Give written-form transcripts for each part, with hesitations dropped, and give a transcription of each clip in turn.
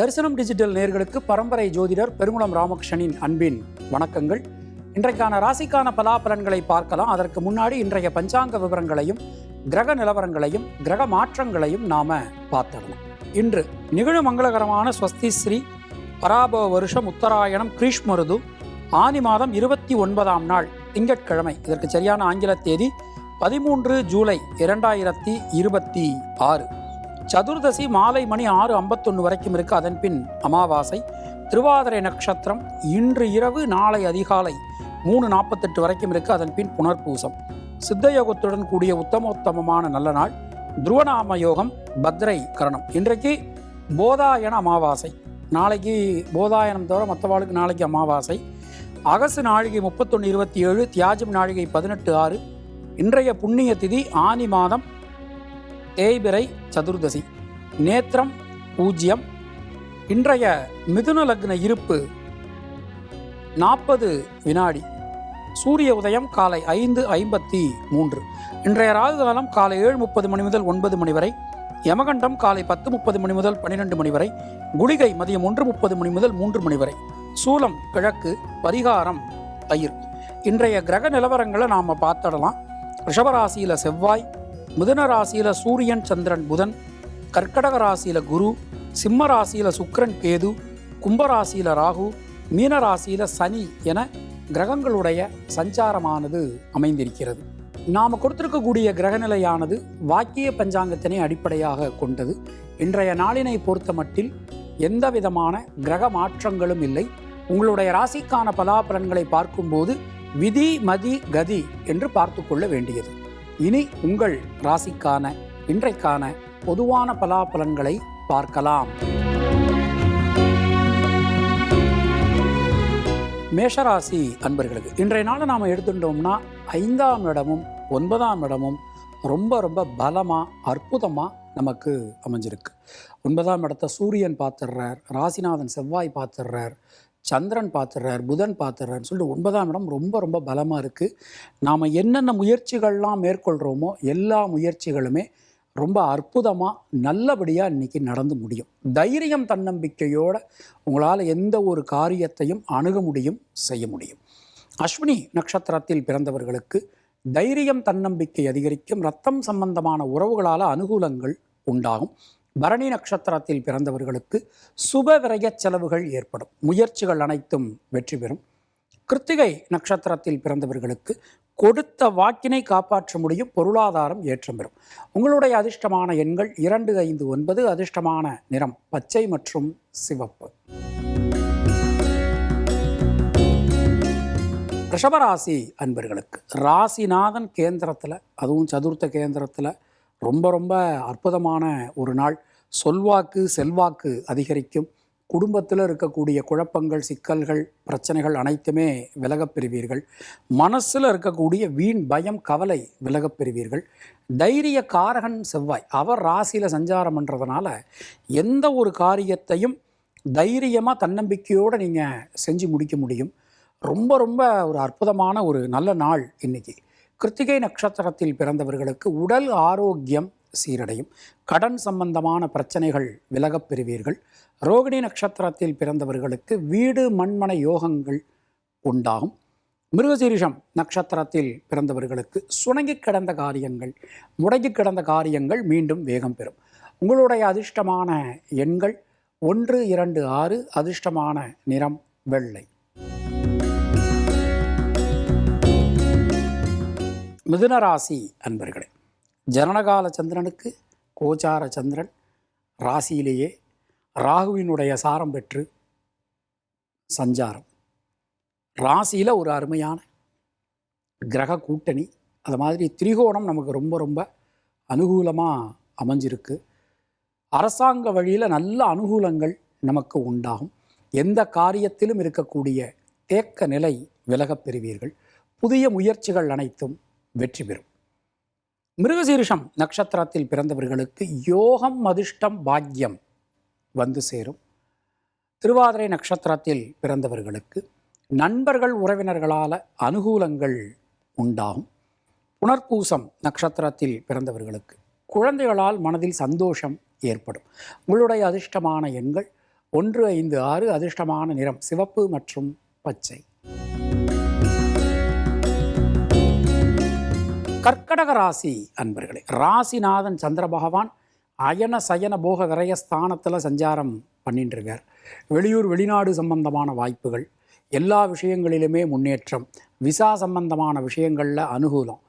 தரிசனம் டிஜிட்டல் நேயர்களுக்கு பரம்பரை ஜோதிடர் பெருங்குளம் ராமகிருஷ்ணனின் அன்பின் வணக்கங்கள். இன்றைக்கான ராசிக்கான பலாபலன்களை பார்க்கலாம். அதற்கு முன்னாடி இன்றைய பஞ்சாங்க விவரங்களையும் கிரக நிலவரங்களையும் கிரக மாற்றங்களையும் நாம பார்த்துடலாம். இன்று நிகழும் மங்களகரமான ஸ்வஸ்தி ஸ்ரீ பராபவ வருஷம் உத்தராயணம் கிரீஷ்மருது ஆனி மாதம் 29ஆம் நாள் திங்கட்கிழமை. இதற்கு சரியான ஆங்கில தேதி 13 ஜூலை 2026. சதுர்தசி மாலை மணி 6:51 வரைக்கும் இருக்கு. அதன் பின் அமாவாசை. திருவாதிரை நட்சத்திரம் இன்று இரவு நாளை அதிகாலை 3:48 வரைக்கும் இருக்கு. அதன் பின் புனர்பூசம். சித்தயோகத்துடன் கூடிய உத்தமோத்தமமான நல்ல நாள். துருவநாம யோகம், பத்ரை கரணம். இன்றைக்கு போதாயன அமாவாசை. நாளைக்கு போதாயனம் தவிர மற்றவாளுக்கு நாளைக்கு அமாவாசை. அகசு நாழிகை 31:27, தியாஜம் நாழிகை 18:06. இன்றைய புண்ணிய திதி ஆனி மாதம் தேய்பிரை சதுர்தசி. நேத்திரம் 0. இன்றைய மிதுன லக்ன இருப்பு 40 வினாடி. சூரிய உதயம் காலை 5:53. இன்றைய ராகு காலம் காலை 7:30 மணி முதல் 9 மணி வரை. யமகண்டம் காலை 10:30 மணி முதல் 12 மணி வரை. குளிகை மதியம் 1:30 மணி முதல் 3 மணி வரை. சூலம் கிழக்கு. பரிகாரம் தயிர். இன்றைய கிரக நிலவரங்களை நாம் பார்த்துடலாம். ரிஷபராசியில் செவ்வாய், மிதுன ராசியில் சூரியன் சந்திரன் புதன், கர்க்கடக ராசியில் குரு, சிம்ம ராசியில் சுக்கிரன் கேது, கும்பராசியில் ராகு, மீன ராசியில் சனி என கிரகங்களுடைய சஞ்சாரமானது அமைந்திருக்கிறது. நாம் கொடுத்திருக்கக்கூடிய கிரகநிலையானது வாக்கிய பஞ்சாங்கத்தினை அடிப்படையாக கொண்டது. இன்றைய நாளினை பொறுத்த மட்டில் எந்த விதமான கிரக மாற்றங்களும் இல்லை. உங்களுடைய ராசிக்கான பலாபலன்களை பார்க்கும்போது விதி மதி கதி என்று பார்த்து கொள்ள வேண்டியது. இனி உங்கள் ராசிக்கான இன்றைக்கான பொதுவான பலாபலன்களை பார்க்கலாம். மேஷராசி அன்பர்களுக்கு இன்றைய நாளை நாம் எடுத்துட்டோம்னா 5ஆம் இடமும் 9ஆம் இடமும் ரொம்ப ரொம்ப பலமாக அற்புதமாக நமக்கு அமைஞ்சிருக்கு. 9ஆம் இடத்தை சூரியன் பார்த்துடுறார், ராசிநாதன் செவ்வாய் பார்த்துடுறார், சந்திரன் பார்த்துடுறார், புதன் பார்த்துடுறாருன்னு சொல்லிட்டு 9ஆம் இடம் ரொம்ப ரொம்ப பலமாக இருக்குது. நாம் என்னென்ன முயற்சிகள்லாம் மேற்கொள்கிறோமோ எல்லா முயற்சிகளுமே ரொம்ப அற்புதமாக நல்லபடியாக இன்றைக்கி நடந்து முடியும். தைரியம் தன்னம்பிக்கையோடு உங்களால் எந்த ஒரு காரியத்தையும் அணுக முடியும், செய்ய முடியும். அஸ்வினி நட்சத்திரத்தில் பிறந்தவர்களுக்கு தைரியம் தன்னம்பிக்கை அதிகரிக்கும். ரத்தம் சம்பந்தமான உறவுகளால் அனுகூலங்கள் உண்டாகும். பரணி நட்சத்திரத்தில் பிறந்தவர்களுக்கு சுப விரய செலவுகள் ஏற்படும். முயற்சிகள் அனைத்தும் வெற்றி பெறும். கிருத்திகை நட்சத்திரத்தில் பிறந்தவர்களுக்கு கொடுத்த வாக்கினை காப்பாற்ற முடியும். பொருளாதாரம் ஏற்றம் பெறும். உங்களுடைய அதிர்ஷ்டமான எண்கள் 2, 5, 9. அதிர்ஷ்டமான நிறம் பச்சை மற்றும் சிவப்பு. ரிஷபராசி அன்பர்களுக்கு ராசிநாதன் கேந்திரத்தில், அதுவும் சதுர்த்த கேந்திரத்தில் ரொம்ப ரொம்ப அற்புதமான ஒரு நாள். சொல்வாக்கு செல்வாக்கு அதிகரிக்கும். குடும்பத்தில் இருக்கக்கூடிய குழப்பங்கள், சிக்கல்கள், பிரச்சனைகள் அனைத்துமே விலகப் பெறுவீர்கள். மனசில் இருக்கக்கூடிய வீண் பயம், கவலை விலகப் பெறுவீர்கள். தைரிய காரகன் செவ்வாய் அவர் ராசியில் சஞ்சாரம் பண்ணுறதுனால எந்த ஒரு காரியத்தையும் தைரியமாக தன்னம்பிக்கையோடு நீங்கள் செஞ்சு முடிக்க முடியும். ரொம்ப ரொம்ப ஒரு அற்புதமான ஒரு நல்ல நாள் இன்னைக்கு. கிருத்திகை நட்சத்திரத்தில் பிறந்தவர்களுக்கு உடல் ஆரோக்கியம் சீரடையும். கடன் சம்பந்தமான பிரச்சனைகள் விலகப் பெறுவீர்கள். ரோகிணி நட்சத்திரத்தில் பிறந்தவர்களுக்கு வீடு மண்மனை யோகங்கள் உண்டாகும். மிருகசீரிஷம் நட்சத்திரத்தில் பிறந்தவர்களுக்கு சுணங்கி கிடந்த காரியங்கள், முடங்கி கிடந்த காரியங்கள் மீண்டும் வேகம் பெறும். உங்களுடைய அதிர்ஷ்டமான எண்கள் 1, 2, 6. அதிர்ஷ்டமான நிறம் வெள்ளை. மிதுனராசி அன்பர்களே, ஜனனகால சந்திரனுக்கு கோச்சார சந்திரன் ராசியிலேயே ராகுவினுடைய சாரம் பெற்று சஞ்சாரம். ராசியில் ஒரு அருமையான கிரக கூட்டணி. அது மாதிரி திரிகோணம் நமக்கு ரொம்ப ரொம்ப அனுகூலமாக அமைஞ்சிருக்கு. அரசாங்க வழியில் நல்ல அனுகூலங்கள் நமக்கு உண்டாகும். எந்த காரியத்திலும் இருக்கக்கூடிய தேக்க நிலை விலகப் பெறுவீர்கள். புதிய முயற்சிகள் அனைத்தும் வெற்றி பெறும். மிருகசீரிஷம் நட்சத்திரத்தில் பிறந்தவர்களுக்கு யோகம், அதிர்ஷ்டம், பாக்கியம் வந்து சேரும். திருவாதிரை நட்சத்திரத்தில் பிறந்தவர்களுக்கு நண்பர்கள், உறவினர்களால் அனுகூலங்கள் உண்டாகும். புனர்பூசம் நட்சத்திரத்தில் பிறந்தவர்களுக்கு குழந்தைகளால் மனதில் சந்தோஷம் ஏற்படும். உங்களுடைய அதிர்ஷ்டமான எண்கள் 156 அதிர்ஷ்டமான நிறம் சிவப்பு மற்றும் பச்சை. கர்க்கடக ராசி அன்பர்களே, ராசிநாதன் சந்திர பகவான் அயன சயன போக விரய ஸ்தானத்தில் சஞ்சாரம் பண்ணிட்டு இருக்கார். வெளியூர் வெளிநாடு சம்பந்தமான வாய்ப்புகள், எல்லா விஷயங்களிலுமே முன்னேற்றம், விசா சம்பந்தமான விஷயங்களில் அனுகூலம்.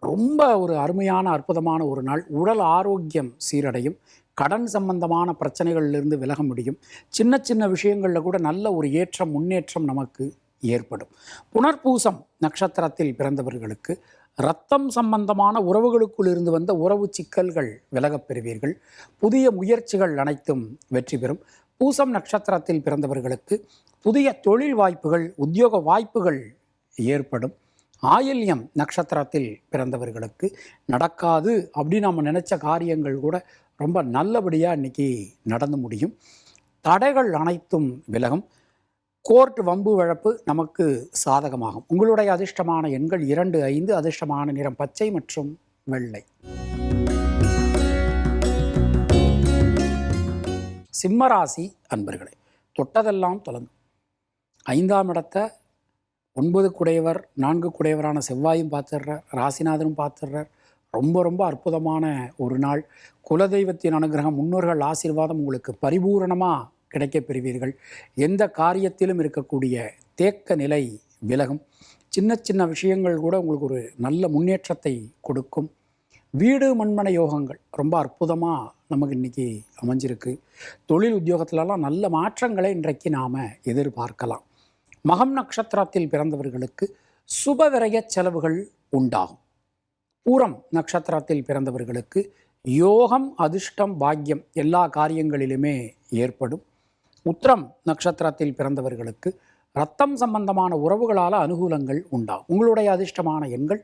ரொம்ப ஒரு அருமையான அற்புதமான ஒரு நாள். உடல் ஆரோக்கியம் சீரடையும். கடன் சம்பந்தமான பிரச்சனைகளிலிருந்து விலக முடியும். சின்ன சின்ன விஷயங்களில் கூட நல்ல ஒரு ஏற்றம் முன்னேற்றம் நமக்கு ஏற்படும். புனர்பூசம் நட்சத்திரத்தில் பிறந்தவர்களுக்கு இரத்தம் சம்பந்தமான உறவுகளுக்குள் இருந்து வந்த உறவு சிக்கல்கள் விலகப் பெறுவீர்கள். புதிய முயற்சிகள் அனைத்தும் வெற்றி பெறும். பூசம் நட்சத்திரத்தில் பிறந்தவர்களுக்கு புதிய தொழில் வாய்ப்புகள், உத்தியோக வாய்ப்புகள் ஏற்படும். ஆயில்யம் நட்சத்திரத்தில் பிறந்தவர்களுக்கு நடக்காது அப்படின்னு நம்ம நினச்ச காரியங்கள் கூட ரொம்ப நல்லபடியாக இன்றைக்கி நடந்து முடியும். தடைகள் அனைத்தும் விலகும். கோர்ட் வம்பு வழப்பு நமக்கு சாதகமாகும். உங்களுடைய அதிர்ஷ்டமான எண்கள் 2, 5. அதிர்ஷ்டமான நிறம் பச்சை மற்றும் வெள்ளை. சிம்மராசி அன்பர்களே, தொட்டதெல்லாம் தொடங்கும். 5ஆம் இடத்தை 9 குடையவர் 4 குடையவரான செவ்வாயும் பார்த்துடுறார், ராசிநாதனும் பார்த்துடுறார். ரொம்ப ரொம்ப அற்புதமான ஒரு நாள். குலதெய்வத்தின் அனுகிரகம், முன்னோர்கள் ஆசீர்வாதம் உங்களுக்கு பரிபூரணமாக கிடைக்கப் பெறுவீர்கள். எந்த காரியத்திலும் இருக்கக்கூடிய தேக்க நிலை விலகும். சின்ன சின்ன விஷயங்கள் கூட உங்களுக்கு ஒரு நல்ல முன்னேற்றத்தை கொடுக்கும். வீடு மண்மனை யோகங்கள் ரொம்ப அற்புதமாக நமக்கு இன்றைக்கி அமைஞ்சிருக்கு. தொழில் உத்தியோகத்திலலாம் நல்ல மாற்றங்களை இன்றைக்கு நாம் எதிர்பார்க்கலாம். மகம் நட்சத்திரத்தில் பிறந்தவர்களுக்கு சுபவிரய செலவுகள் உண்டாகும். பூரம் நட்சத்திரத்தில் பிறந்தவர்களுக்கு யோகம், அதிர்ஷ்டம், பாக்கியம் எல்லா காரியங்களிலுமே ஏற்படும். உத்திரம் நட்சத்திரத்தில் பிறந்தவர்களுக்கு இரத்தம் சம்பந்தமான உறவுகளால் அனுகூலங்கள் உண்டாகும். உங்களுடைய அதிர்ஷ்டமான எண்கள்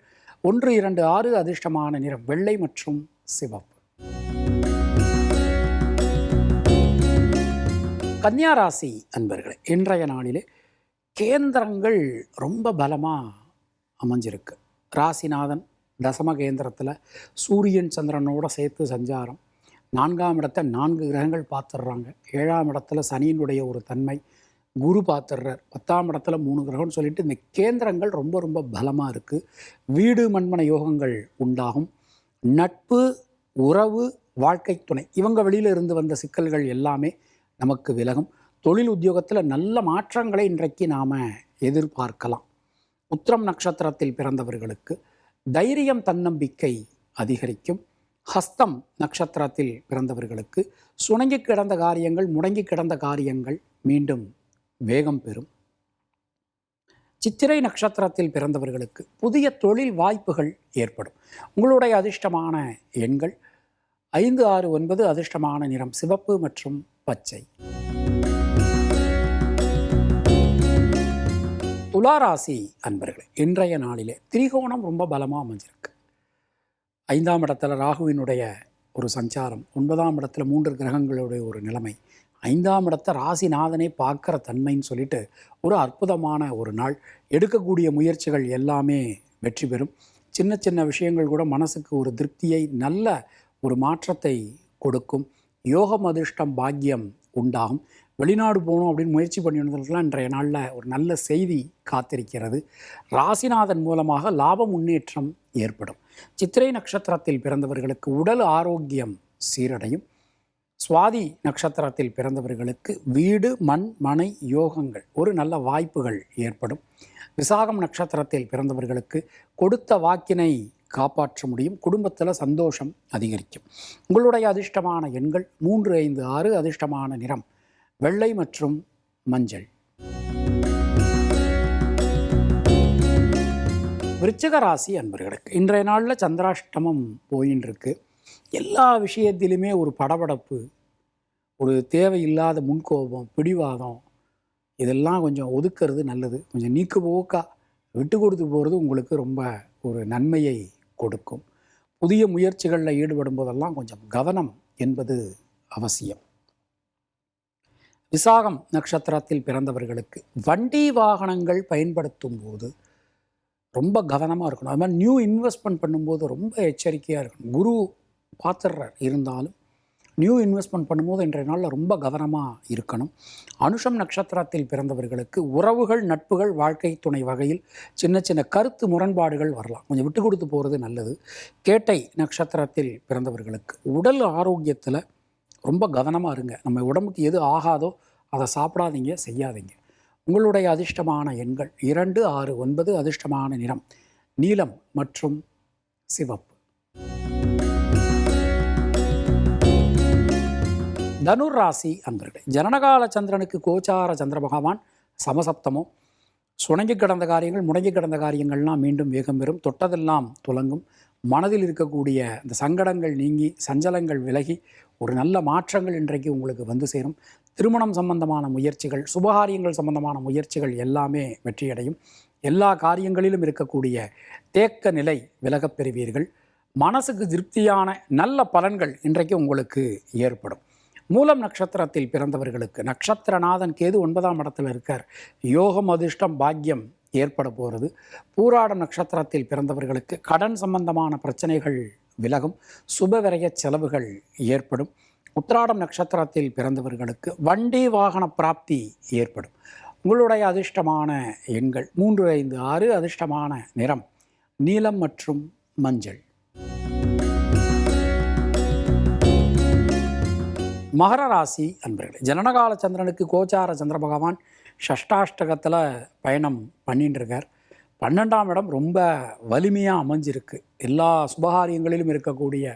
1, 2, 6. அதிர்ஷ்டமான நிறம் வெள்ளை மற்றும் சிவப்பு. கன்னியா ராசி அன்பர்களே, இன்றைய நாளிலே கேந்திரங்கள் ரொம்ப பலமாக அமைஞ்சிருக்கு. ராசிநாதன் தசம கேந்திரத்தில் சூரியன் சந்திரனோட சேர்த்து சஞ்சாரம். 4ஆம் இடத்தை 4 கிரகங்கள் பார்த்துடுறாங்க. 7ஆம் இடத்துல சனியினுடைய ஒரு தன்மை, குரு பார்த்துடுறார். 10ஆம் இடத்துல 3 கிரகம்னு சொல்லிட்டு இந்த கேந்திரங்கள் ரொம்ப ரொம்ப பலமாக இருக்குது. வீடு மண்மனை யோகங்கள் உண்டாகும். நட்பு, உறவு, வாழ்க்கை துணை இவங்க வெளியில் இருந்து வந்த சிக்கல்கள் எல்லாமே நமக்கு விலகும். தொழில் உத்தியோகத்தில் நல்ல மாற்றங்களை இன்றைக்கு நாம் எதிர்பார்க்கலாம். உத்திரம் நட்சத்திரத்தில் பிறந்தவர்களுக்கு தைரியம், தன்னம்பிக்கை அதிகரிக்கும். ஹஸ்தம் நட்சத்திரத்தில் பிறந்தவர்களுக்கு சுணங்கி கிடந்த காரியங்கள், முடங்கி கிடந்த காரியங்கள் மீண்டும் வேகம் பெறும். சித்திரை நட்சத்திரத்தில் பிறந்தவர்களுக்கு புதிய தொழில் வாய்ப்புகள் ஏற்படும். உங்களுடைய அதிர்ஷ்டமான எண்கள் 5, 6, 9. அதிர்ஷ்டமான நிறம் சிவப்பு மற்றும் பச்சை. துளாராசி அன்பர்களே, இன்றைய நாளிலே திரிகோணம் ரொம்ப பலமாக அமைஞ்சிருக்கு. 5ஆம் இடத்துல ராகுவினுடைய ஒரு சஞ்சாரம், 9ஆம் இடத்துல 3 கிரகங்களுடைய ஒரு நிலைமை, 5ஆம் இடத்தை ராசிநாதனை பார்க்குற தன்மைன்னு சொல்லிட்டு ஒரு அற்புதமான ஒரு நாள். எடுக்கக்கூடிய முயற்சிகள் எல்லாமே வெற்றி பெறும். சின்ன சின்ன விஷயங்கள் கூட மனசுக்கு ஒரு திருப்தியை, நல்ல ஒரு மாற்றத்தை கொடுக்கும். யோகம், அதிர்ஷ்டம், பாக்கியம் உண்டாகும். வெளிநாடு போகணும் அப்படின்னு முயற்சி பண்ணினதுக்கெல்லாம் இன்றைய நாளில் ஒரு நல்ல செய்தி காத்திருக்கிறது. ராசிநாதன் மூலமாக லாப முன்னேற்றம் ஏற்படும். சித்திரை நட்சத்திரத்தில் பிறந்தவர்களுக்கு உடல் ஆரோக்கியம் சீரடையும். சுவாதி நட்சத்திரத்தில் பிறந்தவர்களுக்கு வீடு மண் மனை யோகங்கள், ஒரு நல்ல வாய்ப்புகள் ஏற்படும். விசாகம் நட்சத்திரத்தில் பிறந்தவர்களுக்கு கொடுத்த வாக்கினை காப்பாற்ற முடியும். குடும்பத்தில் சந்தோஷம் அதிகரிக்கும். உங்களுடைய அதிர்ஷ்டமான எண்கள் 3, 5, 6. அதிர்ஷ்டமான நிறம் வெள்ளை மற்றும் மஞ்சள். விருச்சிக ராசி அன்பர்களுக்கு இன்றைய நாளில் சந்திராஷ்டமம் போயின்னு இருக்கு. எல்லா விஷயத்திலுமே ஒரு படபடப்பு, ஒரு தேவையில்லாத முன்கோபம், பிடிவாதம், இதெல்லாம் கொஞ்சம் ஒதுக்கிறது நல்லது. கொஞ்சம் நீக்கு போக்கா விட்டு கொடுத்து போகிறது உங்களுக்கு ரொம்ப ஒரு நன்மையை கொடுக்கும். புதிய முயற்சிகளில் ஈடுபடும் போதெல்லாம் கொஞ்சம் கவனம் என்பது அவசியம். விசாகம் நட்சத்திரத்தில் பிறந்தவர்களுக்கு வண்டி வாகனங்கள் பயன்படுத்தும் போது ரொம்ப கவனமாக இருக்கணும். அது மாதிரி நியூ இன்வெஸ்ட்மெண்ட் பண்ணும்போது ரொம்ப எச்சரிக்கையாக இருக்கணும். குரு பார்த்துடுறார், இருந்தாலும் நியூ இன்வெஸ்ட்மெண்ட் பண்ணும்போது இன்றைய நாளில் ரொம்ப கவனமாக இருக்கணும். அனுஷம் நட்சத்திரத்தில் பிறந்தவர்களுக்கு உறவுகள், நட்புகள், வாழ்க்கை துணை வகையில் சின்ன சின்ன கருத்து முரண்பாடுகள் வரலாம். கொஞ்சம் விட்டு கொடுத்து போகிறது நல்லது. கேட்டை நட்சத்திரத்தில் பிறந்தவர்களுக்கு உடல் ஆரோக்கியத்தில் ரொம்ப கவனமாக இருங்க. நம்ம உடம்புக்கு எது ஆகாதோ அதை சாப்பிடாதீங்க, செய்யாதீங்க. உங்களுடைய அதிர்ஷ்டமான எண்கள் 2, 6, 9. அதிர்ஷ்டமான நிறம் நீலம் மற்றும் சிவப்பு. தனுர் ராசி அன்பர்களே, ஜனனகால சந்திரனுக்கு கோச்சார சந்திர பகவான் சமசப்தமும். சுணங்கி கிடந்த காரியங்கள், முடங்கி கிடந்த காரியங்கள்லாம் மீண்டும் வேகம் பெறும். தொட்டதெல்லாம் துலங்கும். மனதில் இருக்கக்கூடிய இந்த சங்கடங்கள் நீங்கி, சஞ்சலங்கள் விலகி, ஒரு நல்ல மாற்றங்கள் இன்றைக்கு உங்களுக்கு வந்து சேரும். திருமணம் சம்பந்தமான முயற்சிகள், சுபகாரியங்கள் சம்பந்தமான முயற்சிகள் எல்லாமே வெற்றியடையும். எல்லா காரியங்களிலும் இருக்கக்கூடிய தேக்க நிலை விலகப் பெறுவீர்கள். மனசுக்கு திருப்தியான நல்ல பலன்கள் இன்றைக்கு உங்களுக்கு ஏற்படும். மூலம் நட்சத்திரத்தில் பிறந்தவர்களுக்கு நட்சத்திரநாதன் கேது 9ஆம் இடத்துல இருக்கார். யோகம், அதிர்ஷ்டம், பாக்கியம் ஏற்பட போகிறது. பூராடம் நட்சத்திரத்தில் பிறந்தவர்களுக்கு கடன் சம்பந்தமான பிரச்சனைகள் விலகும். சுபவிரய செலவுகள் ஏற்படும். உத்திராடம் நட்சத்திரத்தில் பிறந்தவர்களுக்கு வண்டி வாகன பிராப்தி ஏற்படும். உங்களுடைய அதிர்ஷ்டமான எண்கள் 3, 5, 6. அதிர்ஷ்டமான நிறம் நீலம் மற்றும் மஞ்சள். மகர ராசி அன்பர்களே, ஜனனகால சந்திரனுக்கு கோச்சார சந்திர பகவான் ஷஷ்டாஷ்டகத்தில் பயணம் பண்ணிட்டு இருக்கார். 12ஆம் இடம் ரொம்ப வலிமையாக அமைஞ்சிருக்கு. எல்லா சுபகாரியங்களிலும் இருக்கக்கூடிய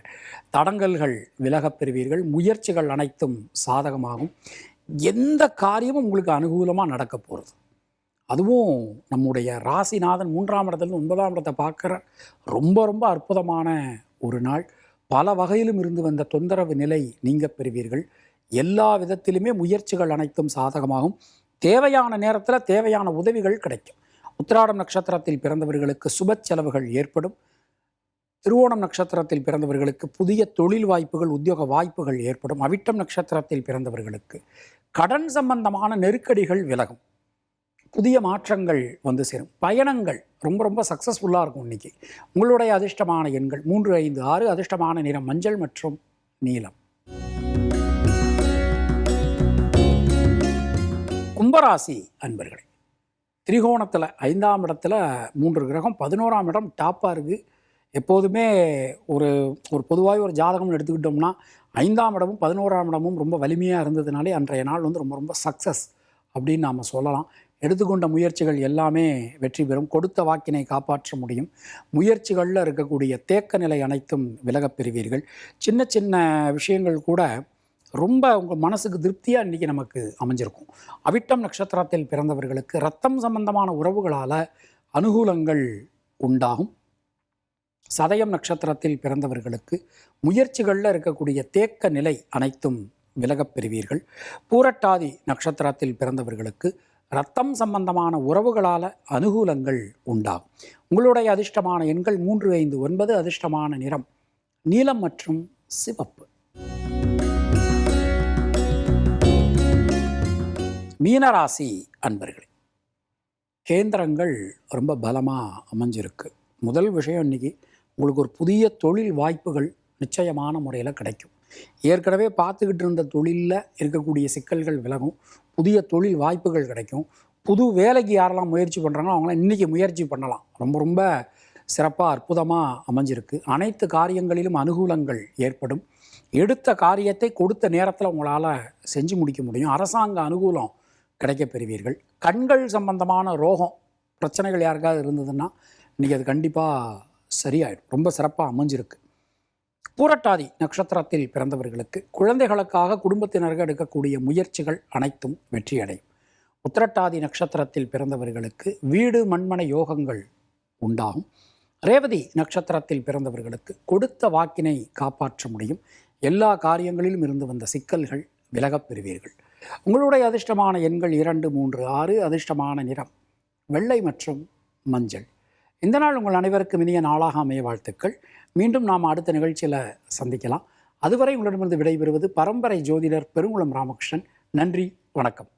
தடங்கல்கள் விலகப் பெறுவீர்கள். முயற்சிகள் அனைத்தும் சாதகமாகும். எந்த காரியமும் உங்களுக்கு அனுகூலமாக நடக்க போகிறது. அதுவும் நம்முடைய ராசிநாதன் 3ஆம் இடத்துல 9ஆம் இடத்தை பார்க்குற ரொம்ப ரொம்ப அற்புதமான ஒரு நாள். பல வகையிலும் இருந்து வந்த தொந்தரவு நிலை நீங்க பெறுவீர்கள். எல்லா விதத்திலுமே முயற்சிகள் அனைத்தும் சாதகமாகும். தேவையான நேரத்தில் தேவையான உதவிகள் கிடைக்கும். உத்திராடம் நட்சத்திரத்தில் பிறந்தவர்களுக்கு சுப செலவுகள் ஏற்படும். திருவோணம் நட்சத்திரத்தில் பிறந்தவர்களுக்கு புதிய தொழில் வாய்ப்புகள், உத்தியோக வாய்ப்புகள் ஏற்படும். அவிட்டம் நட்சத்திரத்தில் பிறந்தவர்களுக்கு கடன் சம்பந்தமான நெருக்கடிகள் விலகும். புதிய மாற்றங்கள் வந்து சேரும். பயணங்கள் ரொம்ப ரொம்ப சக்ஸஸ்ஃபுல்லாக இருக்கும் இன்றைக்கி. உங்களுடைய அதிர்ஷ்டமான எண்கள் 3, 5, 6. அதிர்ஷ்டமான நிறம் மஞ்சள் மற்றும் நீலம். கும்பராசி அன்பர்களே, திரிகோணத்தில் 5ஆம் இடத்துல 3 கிரகம், 11ஆம் இடம் டாப்பாக இருக்குது. எப்போதுமே ஒரு பொதுவாக ஒரு ஜாதகம்னு எடுத்துக்கிட்டோம்னா 5ஆம் இடமும் 11ஆம் இடமும் ரொம்ப வலிமையாக இருந்ததுனாலே அன்றைய நாள் வந்து ரொம்ப ரொம்ப சக்ஸஸ் அப்படின்னு நாம் சொல்லலாம். எடுத்துக்கொண்ட முயற்சிகள் எல்லாமே வெற்றி பெறும். கொடுத்த வாக்கினை காப்பாற்ற முடியும். முயற்சிகளில் இருக்கக்கூடிய தேக்க நிலை அனைத்தும் விலகப் பெறுவீர்கள். சின்ன சின்ன விஷயங்கள் கூட ரொம்ப உங்கள் மனசுக்கு திருப்தியாக இன்றைக்கி நமக்கு அமைஞ்சிருக்கும். அவிட்டம் நட்சத்திரத்தில் பிறந்தவர்களுக்கு இரத்தம் சம்பந்தமான உறவுகளால் அனுகூலங்கள் உண்டாகும். சதயம் நட்சத்திரத்தில் பிறந்தவர்களுக்கு முயற்சிகளில் இருக்கக்கூடிய தேக்க நிலை அனைத்தும் விலகப் பெறுவீர்கள். பூரட்டாதி நட்சத்திரத்தில் பிறந்தவர்களுக்கு இரத்தம் சம்பந்தமான உறவுகளால் அனுகூலங்கள் உண்டாகும். உங்களுடைய அதிர்ஷ்டமான எண்கள் 3, 5, 9. அதிர்ஷ்டமான நிறம் நீலம் மற்றும் சிவப்பு. மீனராசி அன்பர்களே, கேந்திரங்கள் ரொம்ப பலமாக அமைஞ்சிருக்கு. முதல் விஷயம், இன்றைக்கி உங்களுக்கு ஒரு புதிய தொழில் வாய்ப்புகள் நிச்சயமான முறையில் கிடைக்கும். ஏற்கனவே பார்த்துக்கிட்டு இருந்த தொழிலில் இருக்கக்கூடிய சிக்கல்கள் விலகும். புதிய தொழில் வாய்ப்புகள் கிடைக்கும். புது வேலைக்கு யாரெல்லாம் முயற்சி பண்ணுறாங்களோ அவங்களாம் இன்றைக்கி முயற்சி பண்ணலாம். ரொம்ப ரொம்ப சிறப்பாக அற்புதமாக அமைஞ்சிருக்கு. அனைத்து காரியங்களிலும் அனுகூலங்கள் ஏற்படும். எடுத்த காரியத்தை கொடுத்த நேரத்தில் உங்களால் செஞ்சு முடிக்க முடியும். அரசாங்க அனுகூலம் கிடைக்கப் பெறுவீர்கள். கண்கள் சம்பந்தமான ரோகம் பிரச்சனைகள் யாருக்காவது இருந்ததுன்னா இன்றைக்கி அது கண்டிப்பாக சரியாயிடும். ரொம்ப சிறப்பாக அமைஞ்சிருக்கு. பூரட்டாதி நட்சத்திரத்தில் பிறந்தவர்களுக்கு குழந்தைகளுக்காக குடும்பத்தினர்கள் எடுக்கக்கூடிய முயற்சிகள் அனைத்தும் வெற்றியடையும். உத்திரட்டாதி நட்சத்திரத்தில் பிறந்தவர்களுக்கு வீடு மண்மனை யோகங்கள் உண்டாகும். ரேவதி நட்சத்திரத்தில் பிறந்தவர்களுக்கு கொடுத்த வாக்கினை காப்பாற்ற முடியும். எல்லா காரியங்களிலும் இருந்து வந்த சிக்கல்கள் விலகப் பெறுவீர்கள். உங்களுடைய அதிர்ஷ்டமான எண்கள் 2, 3, 6. அதிர்ஷ்டமான நிறம் வெள்ளை மற்றும் மஞ்சள். இந்த நாள் உங்கள் அனைவருக்கும் இனிய நாளாக அமைய வாழ்த்துக்கள். மீண்டும் நாம் அடுத்த நிகழ்ச்சியில் சந்திக்கலாம். அதுவரை உங்களிடமிருந்து விடைபெறுவது பரம்பரை ஜோதிடர் பெருங்குளம் ராமகிருஷ்ணன். நன்றி, வணக்கம்.